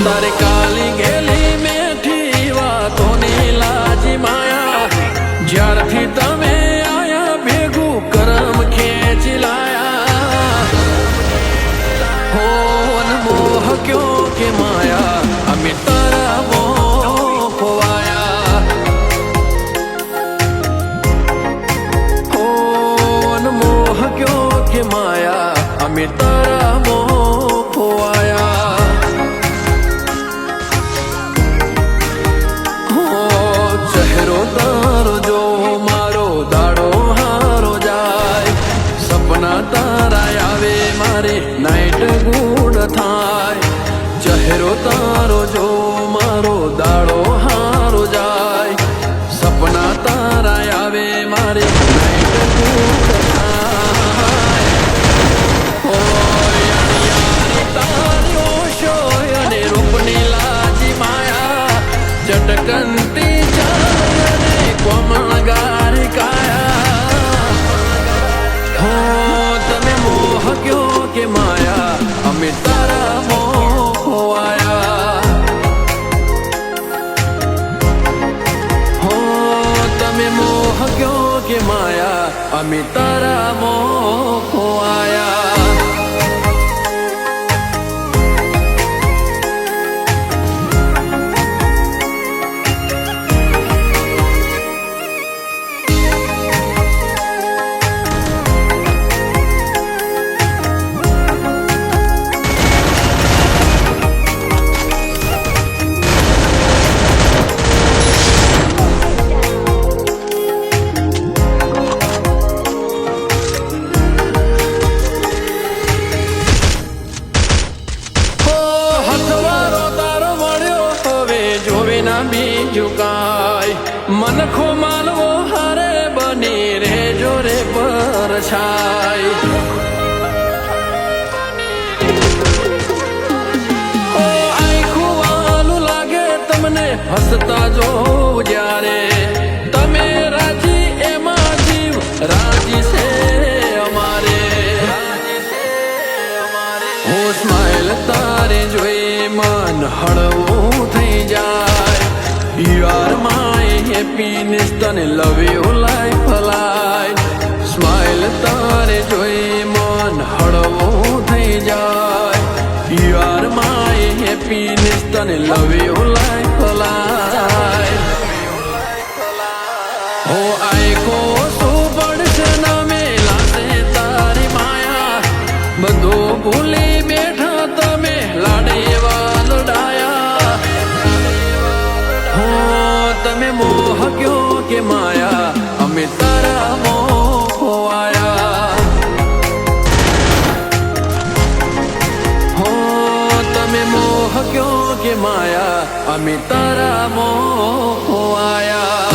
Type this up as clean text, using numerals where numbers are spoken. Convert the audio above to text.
તારે કાલી ગેલી મેઠી વાતોની લાજી માયા જ્યારથી તમે આયા ભેગું કરમ ખેંચી લાયા હો મોહ ક્યો કે માયા અમે તારા મોહ ખોવાયા હો મોહ ક્યો કે માયા અમે તારા મોહ ખોવાયા તારો જો મારો દાડો હારો જાય સપના તારા આવે મારે નાઈટ ગુડ થાય ચહેરો તારો જો મારો દાડો હારો જાય સપના તારા આવે મારે નાઈટ ગુડ થાય તારી ઓશો અને રૂપની લાજી માયા ચટકનતી કોમળગાર કાયા હો તમે મોહ ક્યો કે માયા અમે તારા મોહ ખોવાયા હો તમે મોહ ક્યો કે માયા અમે તારા મોહ ખોવાયા બીજું કાય મનખો માલવો હારે બની રે જોરે પર છાય ઓ આખું વાલું લાગે તમને હસતા જો જ્યારે તમે રાજી એમાં જીવ રાજી છે અમારે હો સ્માઈલ તારે જોઈ મન હળવું થઈ જાય You are my happiness, tane love you life alive. Smile તારે જોઈ મન હળવું થઈ જાય. You are my happiness, તને love you life alive. હો આખો શું પડશે ના મેલાશે તારી માયા બધું ભૂલી બેઠા તમે લાડે વાલડાયા તમે મોહ ક્યો કે માયા અમે તારા મોહ ખોવાયા હો તમે મોહ ક્યો કે માયા અમે તારા મોહ ખોવાયા